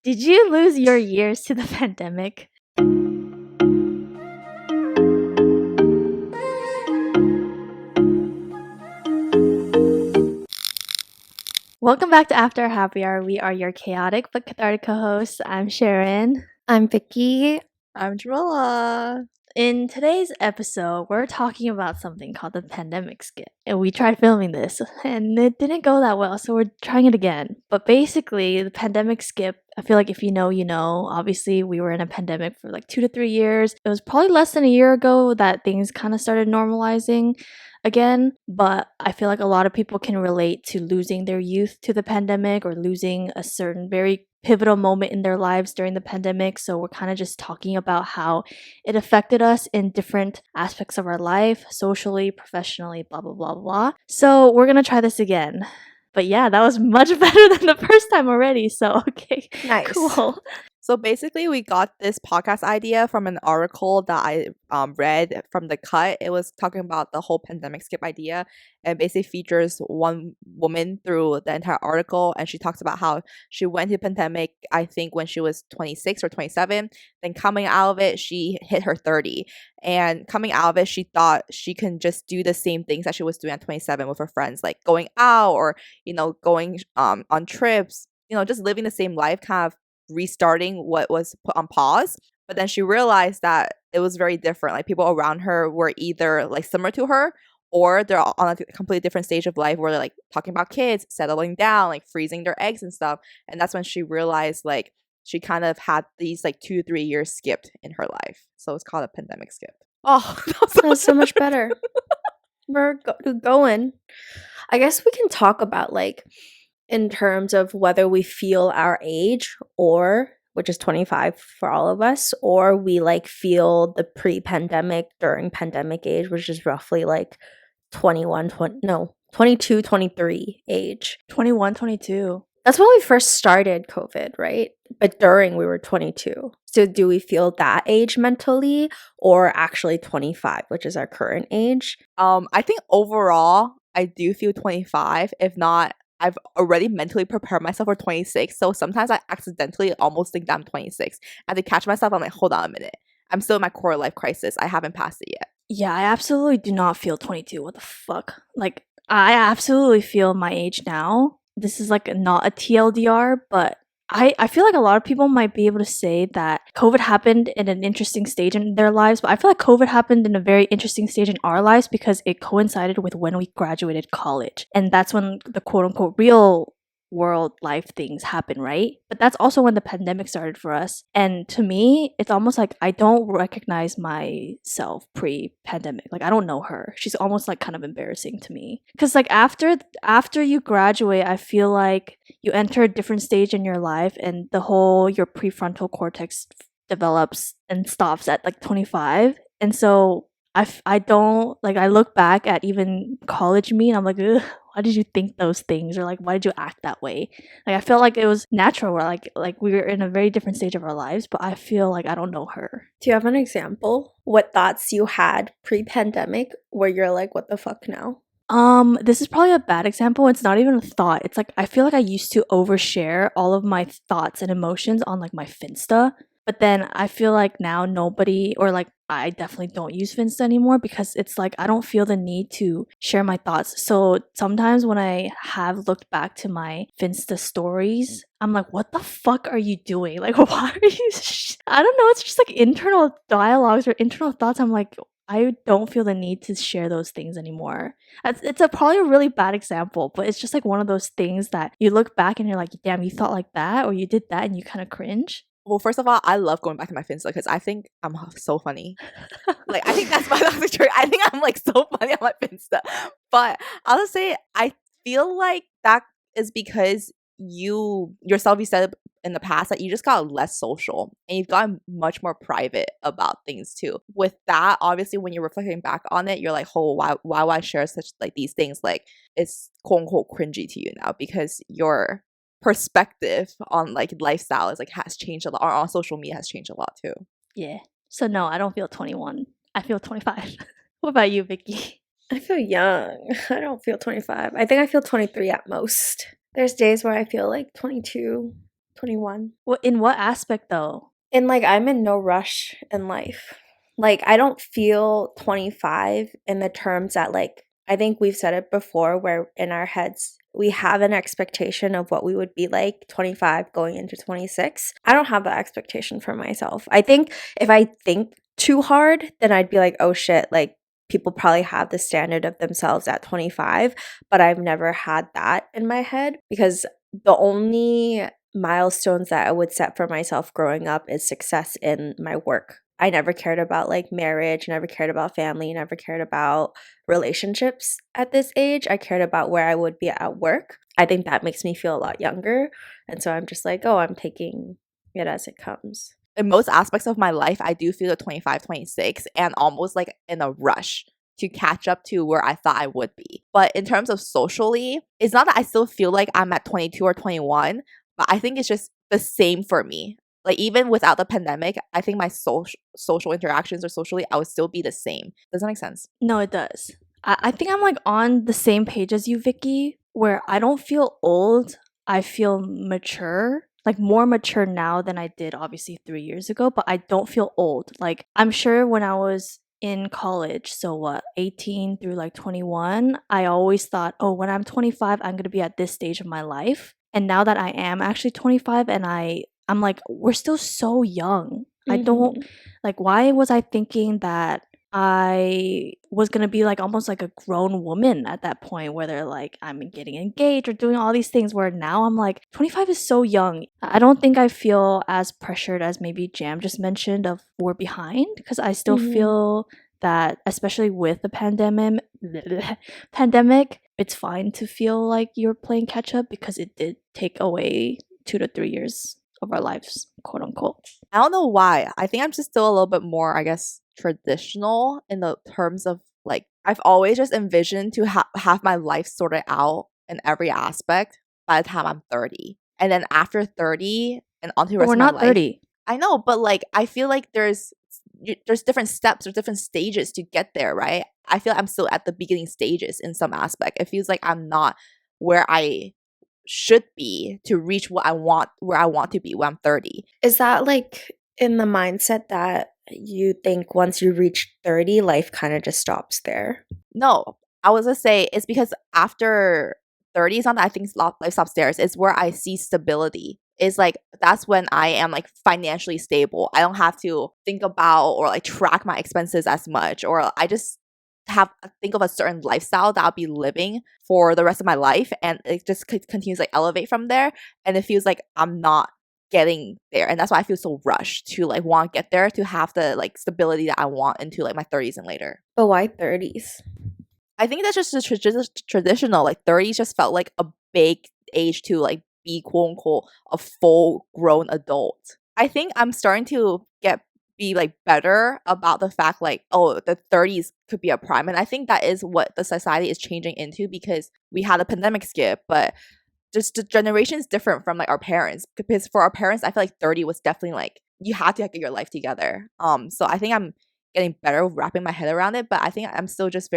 Did you lose your years to the pandemic? Welcome back to After Happy Hour. We are your chaotic but cathartic co-hosts. I'm Sharon. I'm Vicky. I'm Jamila. In today's episode, we're talking about something called the pandemic skit. And we tried filming this and it didn't go that well, so we're trying it again. But basically, the pandemic skip, I feel like if you know, you know. Obviously, we were in a pandemic for like 2 to 3 years. It was probably less than a year ago that things kind of started normalizing again, but I feel like a lot of people can relate to losing their youth to the pandemic or losing a certain very pivotal moment in their lives during the pandemic. So we're kind of just talking about how it affected us in different aspects of our life, socially, professionally, blah, blah, blah, blah. So we're going to try this again. But yeah, that was much better than the first time already. So, okay, Nice. cool. So basically, we got this podcast idea from an article that I read from The Cut. It was talking about the whole pandemic skip idea, and basically features one woman through the entire article, and she talks about how she went to the pandemic, I think, when she was 26 or 27. Then coming out of it, she hit her 30. And coming out of it, she thought she can just do the same things that she was doing at 27 with her friends, like going out or, going on trips, just living the same life, kind of restarting what was put on pause. But then she realized that it was very different. Like, people around her were either like similar to her, or they're on a completely different stage of life where they're like talking about kids, settling down, like freezing their eggs and stuff. And that's when she realized like she kind of had these like 2-3 years skipped in her life. So it's called a pandemic skip. Oh, That's so much better. We're going. I guess we can talk about like in terms of whether we feel our age, or which is 25 for all of us, or we like feel the pre-pandemic, during pandemic age, which is roughly like 22, 23 age. 21, 22. That's when we first started COVID, right? But during we were 22. So do we feel that age mentally, or actually 25, which is our current age? I think overall I do feel 25. If not, I've already mentally prepared myself for 26. So sometimes I accidentally almost think that I'm 26. And to catch myself, I'm like, hold on a minute. I'm still in my core life crisis. I haven't passed it yet. Yeah, I absolutely do not feel 22. What the fuck? Like, I absolutely feel my age now. This is like not a TLDR, but I feel like a lot of people might be able to say that COVID happened in an interesting stage in their lives, but I feel like COVID happened in a very interesting stage in our lives because it coincided with when we graduated college. And that's when the quote unquote real world life things happen, right? But that's also when the pandemic started for us. And to me, it's almost like I don't recognize myself pre-pandemic. Like, I don't know her. She's almost like kind of embarrassing to me. Cuz like after you graduate, I feel like you enter a different stage in your life, and your prefrontal cortex develops and stops at like 25. And so I don't like, I look back at even college me and I'm like, ugh, why did you think those things, or like why did you act that way? Like, I felt like it was natural, where like we were in a very different stage of our lives, but I feel like I don't know her. Do you have an example? What thoughts you had pre-pandemic where you're like, what the fuck now? This is probably a bad example. It's not even a thought. It's like I feel like I used to overshare all of my thoughts and emotions on like my Finsta. But then I feel like now nobody, or like I definitely don't use Finsta anymore, because it's like I don't feel the need to share my thoughts. So sometimes when I have looked back to my Finsta stories, I'm like, what the fuck are you doing? Like, why are you? I don't know. It's just like internal dialogues or internal thoughts. I'm like, I don't feel the need to share those things anymore. It's probably a really bad example, but it's just like one of those things that you look back and you're like, damn, you thought like that, or you did that, and you kind of cringe. Well, first of all, I love going back to my Finsta because I think I'm so funny. Like, I think that's the truth. I think I'm like so funny on my Finsta. But I'll just say, I feel like that is because you said in the past that you just got less social and you've gotten much more private about things too. With that, obviously, when you're reflecting back on it, you're like, oh, why would I share such like these things? Like, it's quote unquote cringy to you now because your perspective on like lifestyle is like has changed a lot, or on social media has changed a lot too. Yeah. So no, I don't feel 21. I feel 25. What about you, Vicky? I feel young. I don't feel 25. I think I feel 23 at most. There's days where I feel like 22, 21. In what aspect though? And like, I'm in no rush in life. Like, I don't feel 25 in the terms that, like, I think we've said it before, where in our heads we have an expectation of what we would be like 25 going into 26. I don't have that expectation for myself. I think if I think too hard, then I'd be like, oh shit, like, people probably have the standard of themselves at 25, but I've never had that in my head, because the only milestones that I would set for myself growing up is success in my work. I never cared about like marriage, never cared about family, never cared about relationships at this age. I cared about where I would be at work. I think that makes me feel a lot younger. And so I'm just like, oh, I'm taking it as it comes. In most aspects of my life, I do feel 25, 26 and almost like in a rush to catch up to where I thought I would be. But in terms of socially, it's not that I still feel like I'm at 22 or 21, but I think it's just the same for me. Like, even without the pandemic, I think my social interactions or socially, I would still be the same. Does that make sense? No, it does. I think I'm like on the same page as you, Vicky, where I don't feel old. I feel mature, like more mature now than I did obviously 3 years ago, but I don't feel old. Like, I'm sure when I was in college, so what, 18 through like 21, I always thought, oh, when I'm 25, I'm going to be at this stage of my life. And now that I am actually 25 and I'm like, we're still so young. I don't, like, why was I thinking that I was gonna be like almost like a grown woman at that point, where they're like, I'm getting engaged or doing all these things, where now I'm like, 25 is so young. I don't think I feel as pressured as maybe Jam just mentioned of we're behind, because I still feel that, especially with the pandemic, it's fine to feel like you're playing catch up, because it did take away 2 to 3 years of our lives, quote unquote. I don't know why. I think I'm just still a little bit more, I guess, traditional in the terms of like, I've always just envisioned to have my life sorted out in every aspect by the time I'm 30. And then after 30 and onto the But rest we're of my not life. 30. I know, but like, I feel like there's different steps or different stages to get there, right? I feel I'm still at the beginning stages in some aspect. It feels like I'm not where I should be to reach what I want, where I want to be when I'm 30. Is that like in the mindset that you think once you reach 30, life kind of just stops there? No, I was gonna say it's because after 30, it's not that I think life stops there. It's where I see stability. It's like, that's when I am like financially stable. I don't have to think about or like track my expenses as much, or I just think of a certain lifestyle that I'll be living for the rest of my life, and it just continues like elevate from there. And it feels like I'm not getting there, and that's why I feel so rushed to like want to get there, to have the like stability that I want into like my 30s and later. But why 30s? I think that's just the traditional, like 30s just felt like a big age to like be quote unquote a full grown adult. I think I'm starting to be like better about the fact like, oh, the 30s could be a prime, and I think that is what the society is changing into, because we had a pandemic skip, but just the generation is different from like our parents, because for our parents I feel like 30 was definitely like you had to get your life together. So I think I'm getting better with wrapping my head around it, but I think I'm still just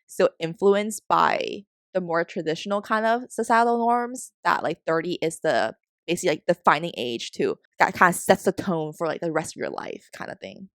still influenced by the more traditional kind of societal norms, that like 30 is the basically like defining age to that kind of sets the tone for like the rest of your life kind of thing.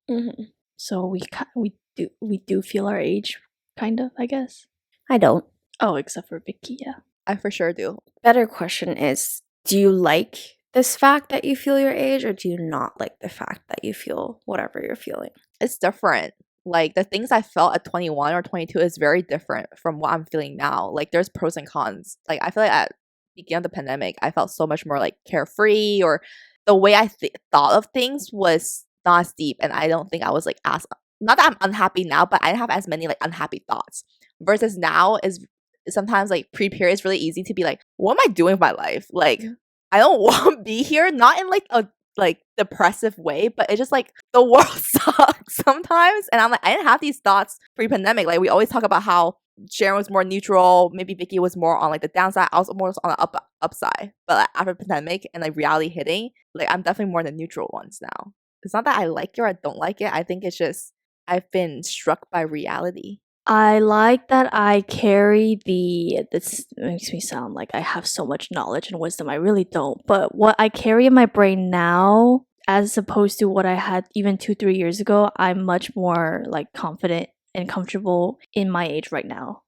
So we do feel our age, kind of, I guess. I don't. Oh, except for Vicky, yeah. I for sure do. Better question is, do you like this fact that you feel your age, or do you not like the fact that you feel whatever you're feeling? It's different. Like, the things I felt at 21 or 22 is very different from what I'm feeling now. Like, there's pros and cons. Like, I feel like at the beginning of the pandemic, I felt so much more like carefree, or the way I thought of things was not as deep, and I don't think I was like as, not that I'm unhappy now, but I didn't have as many like unhappy thoughts. Versus now is sometimes like pre-period is really easy to be like, what am I doing with my life? Like, I don't want to be here, not in like a like depressive way, but it's just like the world sucks sometimes. And I'm like, I didn't have these thoughts pre-pandemic. Like, we always talk about how Sharon was more neutral, maybe Vicky was more on like the downside, I was more on the upside. But like, after pandemic and like reality hitting, like I'm definitely more the neutral ones now. It's not that I like it or I don't like it. I think it's just I've been struck by reality. I like that I carry this makes me sound like I have so much knowledge and wisdom. I really don't. But what I carry in my brain now, as opposed to what I had even 2, 3 years ago, I'm much more like confident and comfortable in my age right now.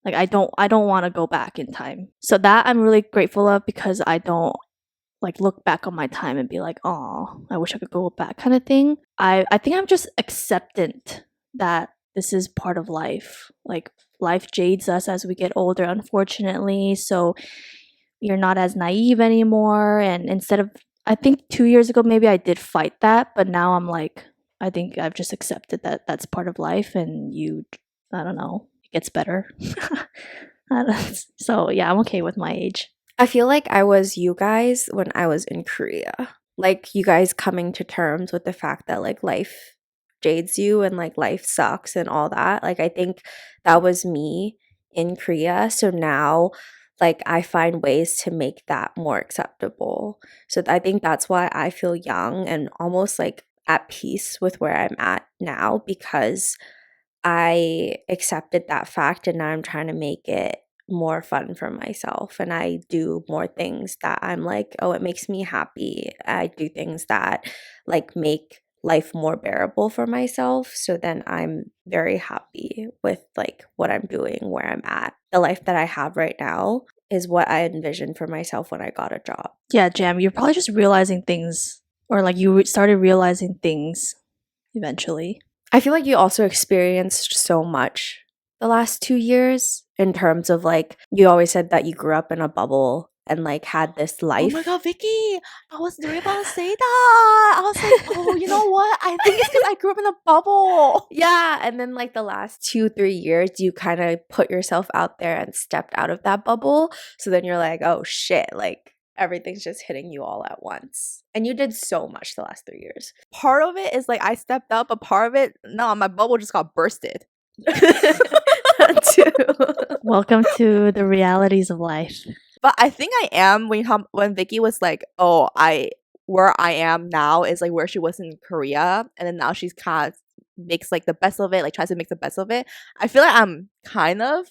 Like I don't want to go back in time. So that I'm really grateful of, because I don't like look back on my time and be like, oh, I wish I could go back kind of thing. I think I'm just acceptant that this is part of life. Like life jades us as we get older, unfortunately. So you're not as naive anymore. And instead of, I think 2 years ago, maybe I did fight that, but now I'm like, I think I've just accepted that that's part of life, and I don't know, it gets better. So yeah, I'm okay with my age. I feel like I was you guys when I was in Korea. Like you guys coming to terms with the fact that like life jades you and like life sucks and all that. Like I think that was me in Korea. So now like I find ways to make that more acceptable. So I think that's why I feel young and almost like at peace with where I'm at now, because I accepted that fact and now I'm trying to make it more fun for myself. And I do more things that I'm like, oh, it makes me happy. I do things that like make life more bearable for myself. So then I'm very happy with like what I'm doing, where I'm at. The life that I have right now is what I envisioned for myself when I got a job. Yeah, Jam, you're probably just realizing things, or like you started realizing things eventually. I feel like you also experienced so much the last 2 years in terms of like, you always said that you grew up in a bubble and like had this life. Oh my god, Vicky! I was really about to say that. I was like, oh, you know what? I think it's because I grew up in a bubble. Yeah. And then like the last 2, 3 years, you kind of put yourself out there and stepped out of that bubble. So then you're like, oh shit, like everything's just hitting you all at once. And you did so much the last 3 years. Part of it is like I stepped up, but part of it, no, my bubble just got bursted. That too. Welcome to the realities of life. But I think I am when Vicky was like, oh, where I am now is like where she was in Korea, and then now she's kind of makes like the best of it, like tries to make the best of it. I feel like I'm kind of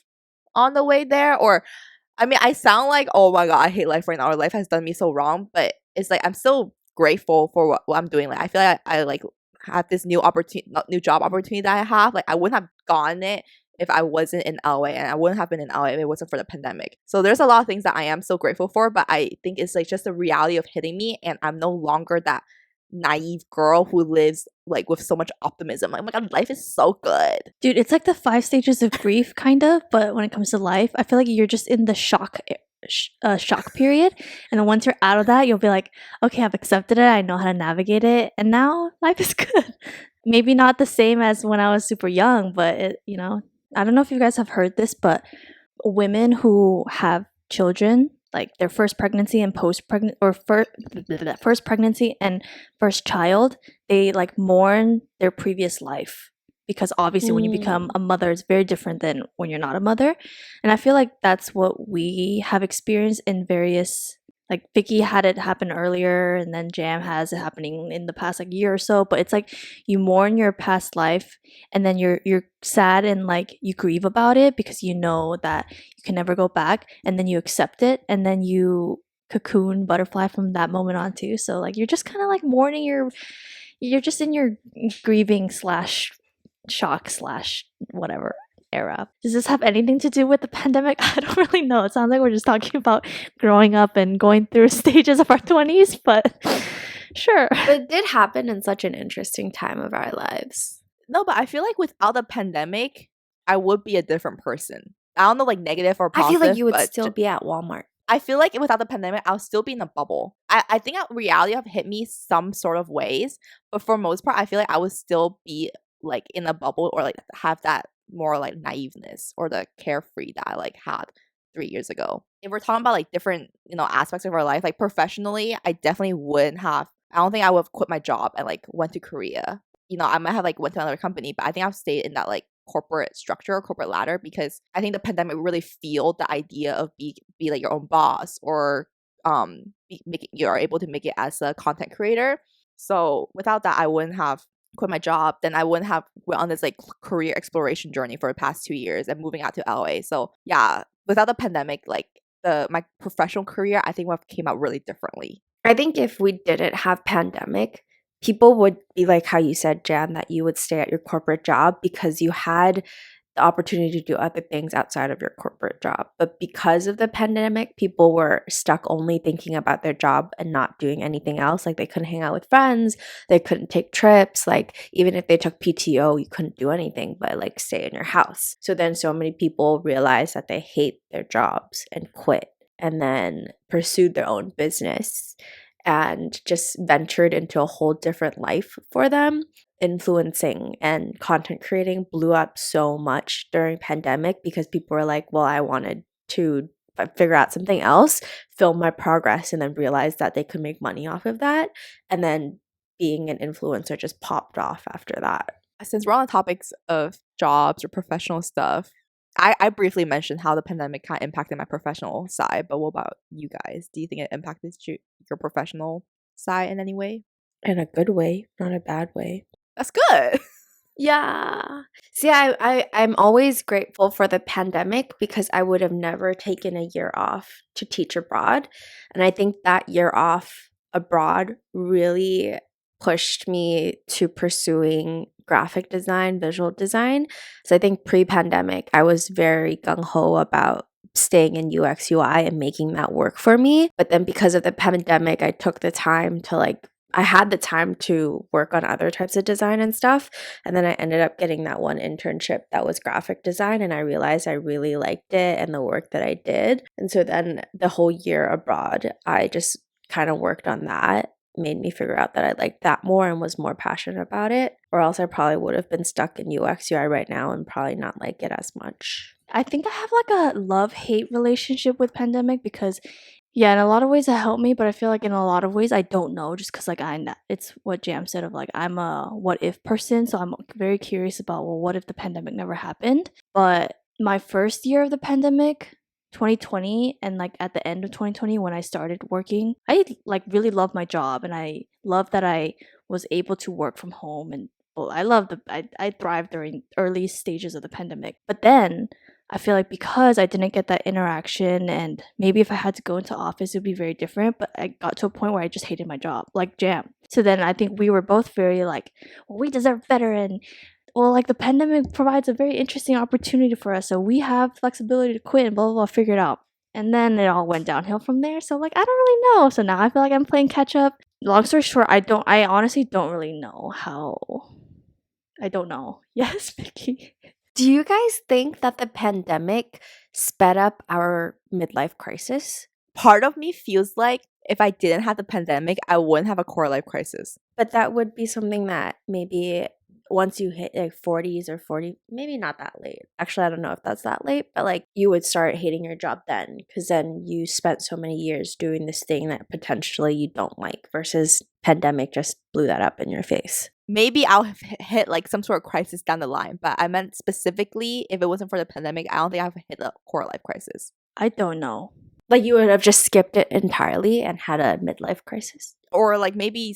on the way there, or I mean, I sound like, oh my god, I hate life right now, or life has done me so wrong, but it's like I'm still grateful for what I'm doing. Like I feel like I like have this new job opportunity that I have. Like I wouldn't have gotten it if I wasn't in LA, and I wouldn't have been in LA if it wasn't for the pandemic. So there's a lot of things that I am so grateful for, but I think it's like just the reality of hitting me, and I'm no longer that naive girl who lives like with so much optimism. Like, oh my god, life is so good. Dude, it's like the 5 stages of grief, kind of, but when it comes to life, I feel like you're just in the shock period, and then once you're out of that, you'll be like, okay, I've accepted it, I know how to navigate it, and now life is good. Maybe not the same as when I was super young, but I don't know if you guys have heard this, but women who have children, like their first pregnancy and first pregnancy and first child, they like mourn their previous life, because obviously when you become a mother, it's very different than when you're not a mother. And I feel like that's what we have experienced in various, like Vicky had it happen earlier, and then Jam has it happening in the past like year or so. But it's like you mourn your past life, and then you're sad and like you grieve about it because you know that you can never go back, and then you accept it, and then you cocoon butterfly from that moment on too. So like you're just kind of like mourning you're just in your grieving / shock / whatever era. Does this have anything to do with the pandemic? I don't really know. It sounds like we're just talking about growing up and going through stages of our 20s, but sure. But it did happen in such an interesting time of our lives. No, but I feel like without the pandemic, I would be a different person. I don't know, like negative or positive. I feel like you would still be at Walmart. I feel like without the pandemic, I'll still be in a bubble. I think reality have hit me some sort of ways, but for most part, I feel like I would still be like in a bubble, or like have that more like naiveness or the carefree that I like had 3 years ago. If we're talking about like different, aspects of our life, like professionally, I definitely wouldn't have, I don't think I would have quit my job and like went to Korea. I might have like went to another company, but I think I've stayed in that like corporate structure or corporate ladder, because I think the pandemic really fueled the idea of be like your own boss, or you're able to make it as a content creator. So without that, I wouldn't have quit my job, then I wouldn't have went on this like career exploration journey for the past 2 years and moving out to LA. So yeah, without the pandemic, like my professional career, I think would have came out really differently. I think if we didn't have pandemic, people would be like how you said, Jan, that you would stay at your corporate job because you had the opportunity to do other things outside of your corporate job. But because of the pandemic, people were stuck only thinking about their job and not doing anything else. Like they couldn't hang out with friends, they couldn't take trips. Like even if they took PTO, you couldn't do anything but like stay in your house. So then so many people realized that they hate their jobs and quit and then pursued their own business and just ventured into a whole different life for them. Influencing and content creating blew up so much during pandemic because people were like, well, I wanted to figure out something else, film my progress, and then realize that they could make money off of that. And then being an influencer just popped off after that. Since we're on the topics of jobs or professional stuff, I briefly mentioned how the pandemic kind of impacted my professional side, but what about you guys? Do you think it impacted your professional side in any way? In a good way, not a bad way. That's good. Yeah. See, I'm always grateful for the pandemic because I would have never taken a year off to teach abroad. And I think that year off abroad really pushed me to pursuing graphic design, visual design. So I think pre-pandemic, I was very gung-ho about staying in UX UI and making that work for me. But then because of the pandemic, I took the time to I had the time to work on other types of design and stuff. And then I ended up getting that one internship that was graphic design. And I realized I really liked it and the work that I did. And so then the whole year abroad, I just kind of worked on that, made me figure out that I liked that more and was more passionate about it. Or else I probably would have been stuck in UX UI right now and probably not like it as much. I think I have like a love-hate relationship with pandemic because yeah, in a lot of ways it helped me, but I feel like in a lot of ways I don't know just because it's what Jam said of like I'm a what if person, so I'm very curious about, well, what if the pandemic never happened? But my first year of the pandemic, 2020, and like at the end of 2020 when I started working, I like really loved my job and I loved that I was able to work from home and well, I thrived during early stages of the pandemic. But then I feel like because I didn't get that interaction and maybe if I had to go into office it would be very different, but I got to a point where I just hated my job, like Jam. So then I think we were both very like, well, we deserve better and well, like the pandemic provides a very interesting opportunity for us. So we have flexibility to quit and blah, blah, blah, figure it out. And then it all went downhill from there. So like, I don't really know. So now I feel like I'm playing catch up. Long story short, I honestly don't really know how. I don't know. Yes, Vicky. Do you guys think that the pandemic sped up our midlife crisis? Part of me feels like if I didn't have the pandemic, I wouldn't have a core life crisis. But that would be something that maybe once you hit like 40s or 40, maybe not that late. Actually, I don't know if that's that late, but like you would start hating your job then because then you spent so many years doing this thing that potentially you don't like versus pandemic just blew that up in your face. Maybe I'll have hit like some sort of crisis down the line, but I meant specifically if it wasn't for the pandemic, I don't think I've hit a core life crisis. I don't know. Like you would have just skipped it entirely and had a midlife crisis? Or like maybe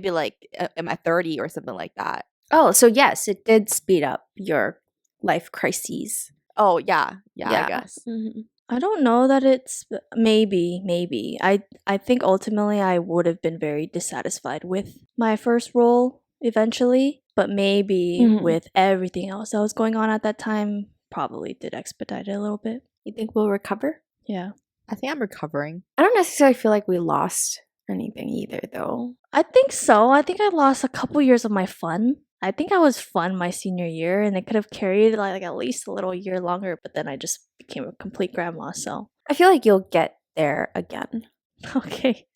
like in my 30 or something like that. Oh, so yes, it did speed up your life crises. Oh, yeah, I guess. Mm-hmm. I don't know that it's maybe. I think ultimately I would have been very dissatisfied with my first role eventually, but maybe with everything else that was going on at that time, probably did expedite it a little bit. You think we'll recover? Yeah. I think I'm recovering. I don't necessarily feel like we lost anything either, though. I think so. I think I lost a couple years of my fun. I think I was fun my senior year, and I could have carried like at least a little year longer, but then I just became a complete grandma, so. I feel like you'll get there again. Okay.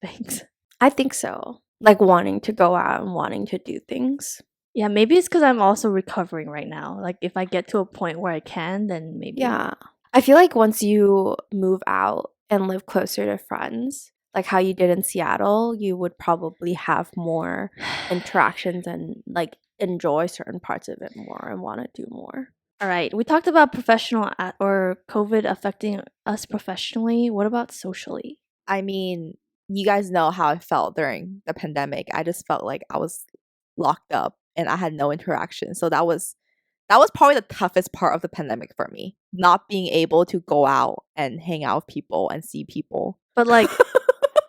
Thanks. I think so. Like wanting to go out and wanting to do things. Yeah, maybe it's because I'm also recovering right now. Like if I get to a point where I can, then maybe. Yeah. I feel like once you move out and live closer to friends, like how you did in Seattle, you would probably have more interactions and like enjoy certain parts of it more and want to do more. All right. We talked about professional or COVID affecting us professionally. What about socially? I mean, you guys know how I felt during the pandemic. I just felt like I was locked up and I had no interaction. So that was probably the toughest part of the pandemic for me. Not being able to go out and hang out with people and see people. But like,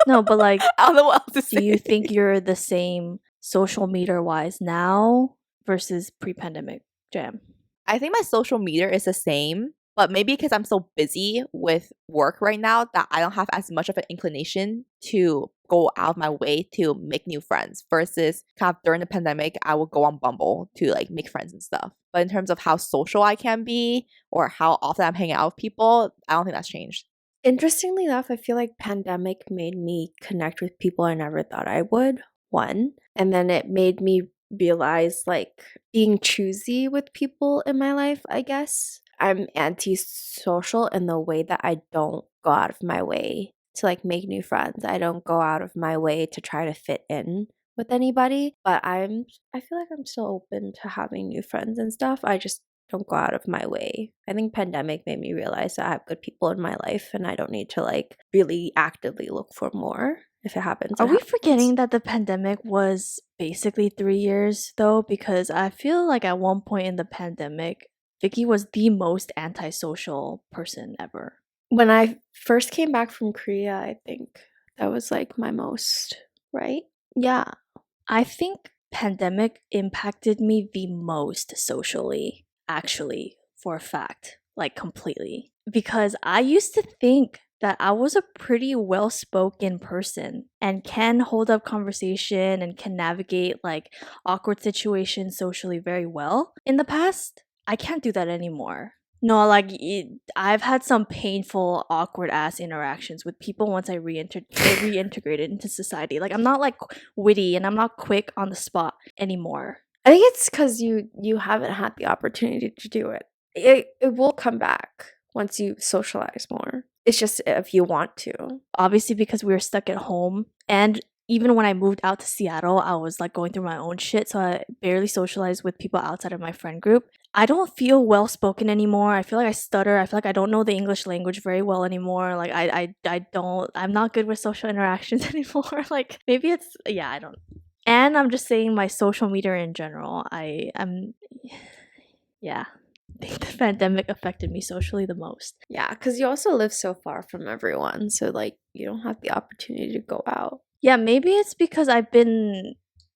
no, but like, I don't know what else to do say. you think you're the same social meter wise now versus pre-pandemic, Jam? I think my social media is the same, but maybe because I'm so busy with work right now that I don't have as much of an inclination to go out of my way to make new friends versus kind of during the pandemic, I would go on Bumble to like make friends and stuff. But in terms of how social I can be or how often I'm hanging out with people, I don't think that's changed. Interestingly enough, I feel like pandemic made me connect with people I never thought I would, one. And then it made me realize like being choosy with people in my life, I guess. I'm antisocial in the way that I don't go out of my way to like make new friends. I don't go out of my way to try to fit in with anybody, but I feel like I'm still open to having new friends and stuff. I just don't go out of my way. I think pandemic made me realize that I have good people in my life and I don't need to like really actively look for more. If it happens, Are it we happens. forgetting that the pandemic was basically 3 years though? Because I feel like at one point in the pandemic, Vicky was the most antisocial person ever. When I first came back from Korea, I think that was like my most, right? Yeah. I think pandemic impacted me the most socially, actually, for a fact, like completely. Because I used to think that I was a pretty well-spoken person and can hold up conversation and can navigate like awkward situations socially very well. In the past, I can't do that anymore. No, like I've had some painful, awkward ass interactions with people once I reintegrated into society. Like I'm not like witty and I'm not quick on the spot anymore. I think it's because you haven't had the opportunity to do it. It will come back once you socialize more. It's just if you want to. Obviously, because we were stuck at home, and even when I moved out to Seattle, I was like going through my own shit, so I barely socialized with people outside of my friend group. I don't feel well spoken anymore. I feel like I stutter. I feel like I don't know the English language very well anymore. Like I don't. I'm not good with social interactions anymore. Like maybe it's yeah. I don't. And I'm just saying my social media in general. I'm yeah. I think the pandemic affected me socially the most. Yeah, because you also live so far from everyone, so like you don't have the opportunity to go out. Yeah, maybe it's because I've been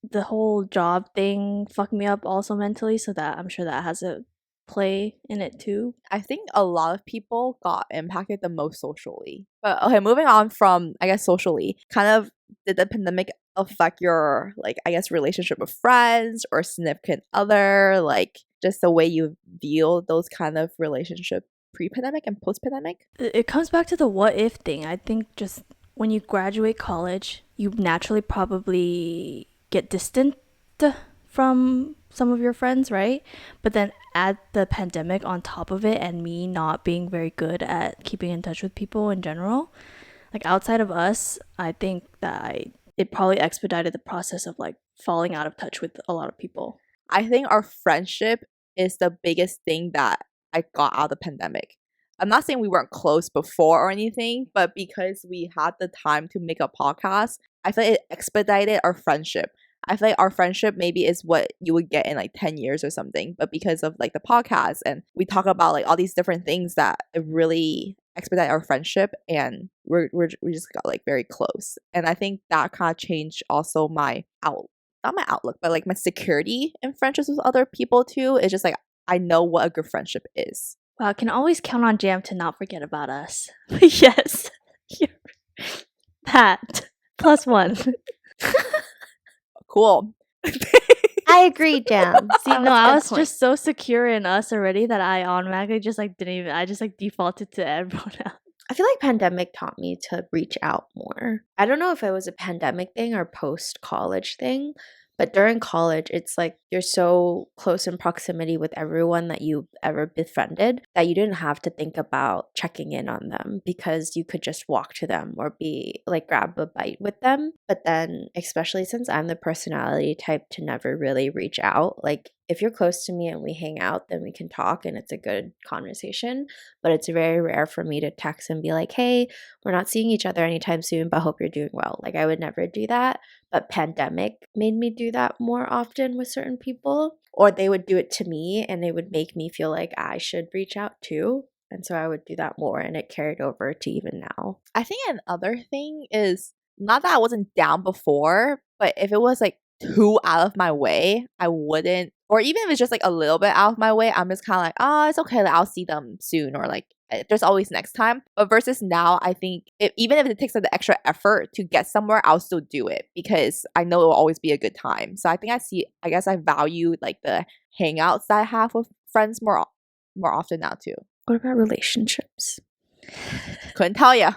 the whole job thing fucked me up also mentally, so that I'm sure that has a play in it too. I think a lot of people got impacted the most socially. But okay, moving on from, I guess, socially, kind of did the pandemic affect your, like, I guess, relationship with friends or significant other? Like, just the way you view those kind of relationship pre-pandemic and post-pandemic? It comes back to the what if thing. I think just when you graduate college, you naturally probably get distant from some of your friends, right? But then add the pandemic on top of it and me not being very good at keeping in touch with people in general. Like outside of us, I think that it probably expedited the process of like falling out of touch with a lot of people. I think our friendship is the biggest thing that I got out of the pandemic. I'm not saying we weren't close before or anything, but because we had the time to make a podcast, I feel like it expedited our friendship. I feel like our friendship maybe is what you would get in like 10 years or something, but because of like the podcast and we talk about like all these different things that it really expedite our friendship and we just got like very close. And I think that kind of changed also my not my outlook, but like my security in friendships with other people too. It's just like I know what a good friendship is. Wow, I can always count on Jam to not forget about us. Yes. That. +1. Cool. I agree, Jam. See, no, I was just so secure in us already that I automatically just like didn't even, I just like defaulted to everyone else. I feel like pandemic taught me to reach out more. I don't know if it was a pandemic thing or post-college thing, but during college, it's like you're so close in proximity with everyone that you've ever befriended that you didn't have to think about checking in on them because you could just walk to them or be like grab a bite with them. But then, especially since I'm the personality type to never really reach out, like if you're close to me and we hang out, then we can talk and it's a good conversation. But it's very rare for me to text and be like, hey, we're not seeing each other anytime soon, but hope you're doing well. Like, I would never do that. But pandemic made me do that more often with certain people, or they would do it to me and it would make me feel like I should reach out too. And so I would do that more, and it carried over to even now. I think another thing is not that I wasn't down before, but if it was like too out of my way, I wouldn't. Or even if it's just like a little bit out of my way, I'm just kind of like, oh, it's okay. Like, I'll see them soon, or like there's always next time. But versus now, I think even if it takes like the extra effort to get somewhere, I'll still do it because I know it will always be a good time. So I think I guess I value like the hangouts that I have with friends more often now too. What about relationships? Couldn't tell ya.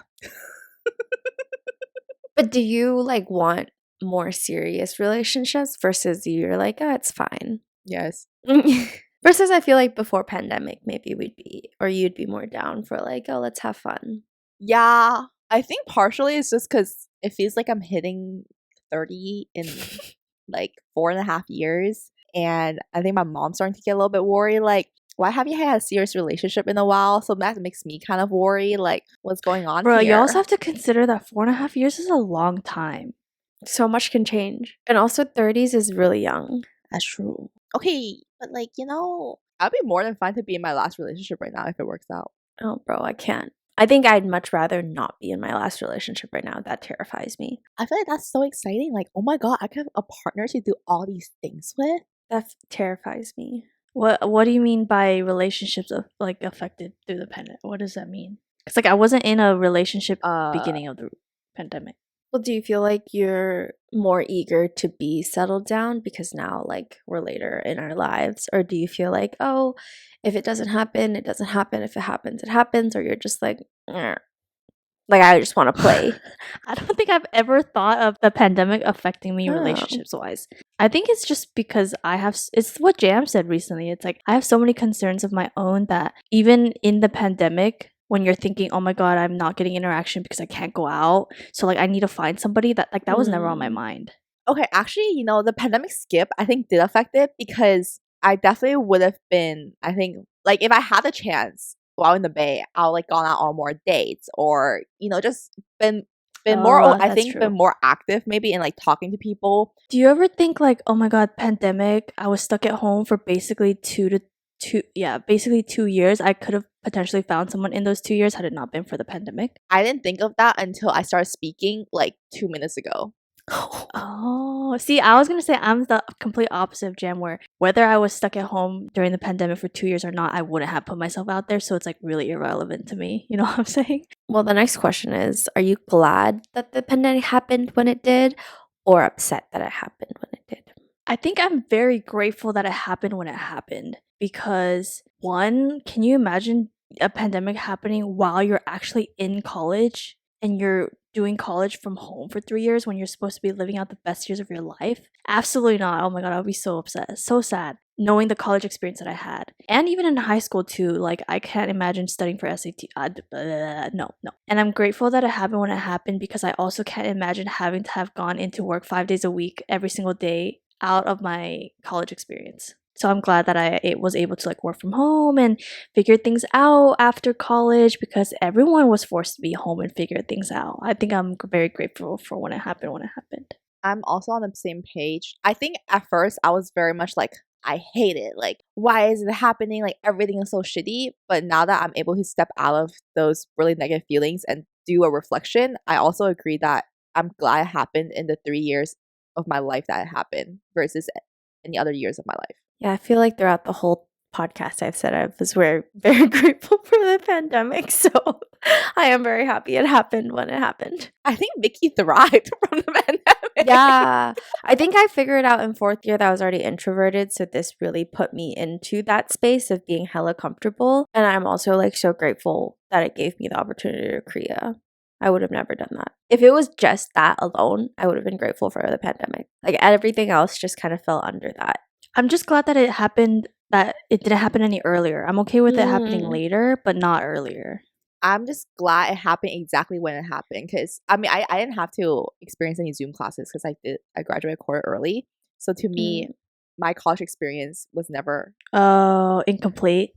But do you like want more serious relationships versus you're like, oh, it's fine? Yes. Versus I feel like before pandemic, maybe you'd be more down for like, oh, let's have fun. Yeah. I think partially it's just because it feels like I'm hitting 30 in like 4.5 years. And I think my mom's starting to get a little bit worried. Like, why have you had a serious relationship in a while? So that makes me kind of worry. Like, what's going on Bro, here? you also have to consider that 4.5 years is a long time. So much can change. And also 30s is really young. That's true. Okay, but like, I'd be more than fine to be in my last relationship right now if it works out. Oh, bro, I can't. I think I'd much rather not be in my last relationship right now. That terrifies me. I feel like that's so exciting. Like, oh my God, I could have a partner to do all these things with. That terrifies me. What do you mean by relationships like affected through the pandemic? What does that mean? Because like I wasn't in a relationship beginning of the pandemic. Well, do you feel like you're more eager to be settled down because now like we're later in our lives? Or do you feel like, oh, if it doesn't happen, it doesn't happen. If it happens, it happens. Or you're just like, like I just want to play. I don't think I've ever thought of the pandemic affecting me Oh. relationships wise. I think it's just because it's what Jam said recently. It's like I have so many concerns of my own that even in the pandemic, when you're thinking, oh my God, I'm not getting interaction because I can't go out. So like I need to find somebody that was never on my mind. Okay, actually, the pandemic skip, I think did affect it because I definitely would have been, I think, like if I had the chance while in the Bay, I'll like gone out on more dates or, just been more, I think been more active maybe in like talking to people. Do you ever think like, oh my God, pandemic, I was stuck at home for basically 2 years. I could have potentially found someone in those 2 years had it not been for the pandemic. I didn't think of that until I started speaking like 2 minutes ago. Oh, see, I was gonna say I'm the complete opposite of Jam, where whether I was stuck at home during the pandemic for 2 years or not, I wouldn't have put myself out there. So it's like really irrelevant to me. You know what I'm saying? Well, the next question is, are you glad that the pandemic happened when it did, or upset that it happened when it did? I think I'm very grateful that it happened when it happened because one, can you imagine a pandemic happening while you're actually in college and you're doing college from home for 3 years when you're supposed to be living out the best years of your life? Absolutely not. Oh my God, I would be so upset. So sad knowing the college experience that I had. And even in high school too, like I can't imagine studying for SAT. No. And I'm grateful that it happened when it happened because I also can't imagine having to have gone into work 5 days a week every single day out of my college experience. So I'm glad that I was able to like work from home and figure things out after college because everyone was forced to be home and figure things out. I think I'm very grateful for when it happened. I'm also on the same page. I think at first I was very much like, I hate it. Like, why is it happening? Like, everything is so shitty. But now that I'm able to step out of those really negative feelings and do a reflection, I also agree that I'm glad it happened in the 3 years of my life that it happened versus any other years of my life. Yeah, I feel like throughout the whole podcast I've said I was very grateful for the pandemic. So I am very happy it happened when it happened. I think Vicky thrived from the pandemic. Yeah. I think I figured out in 4th year that I was already introverted. So this really put me into that space of being hella comfortable. And I'm also like so grateful that it gave me the opportunity to Korea. I would have never done that. If it was just that alone, I would have been grateful for the pandemic. Like everything else just kind of fell under that. I'm just glad that that it didn't happen any earlier. I'm okay with it happening later, but not earlier. I'm just glad it happened exactly when it happened because I didn't have to experience any Zoom classes because I graduated quarter early. So to me, my college experience was never Oh, incomplete.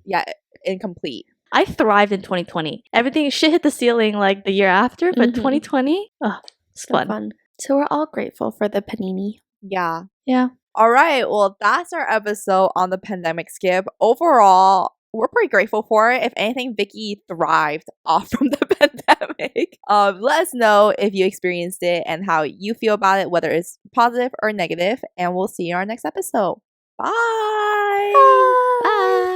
incomplete. I thrived in 2020. Everything shit hit the ceiling like the year after, but Mhm. 2020, oh, it's So fun. So we're all grateful for the panini. Yeah. Yeah. All right. Well, that's our episode on the pandemic skip. Overall, we're pretty grateful for it. If anything, Vicky thrived off from the pandemic. Let us know if you experienced it and how you feel about it, whether it's positive or negative. And we'll see you in our next episode. Bye. Bye.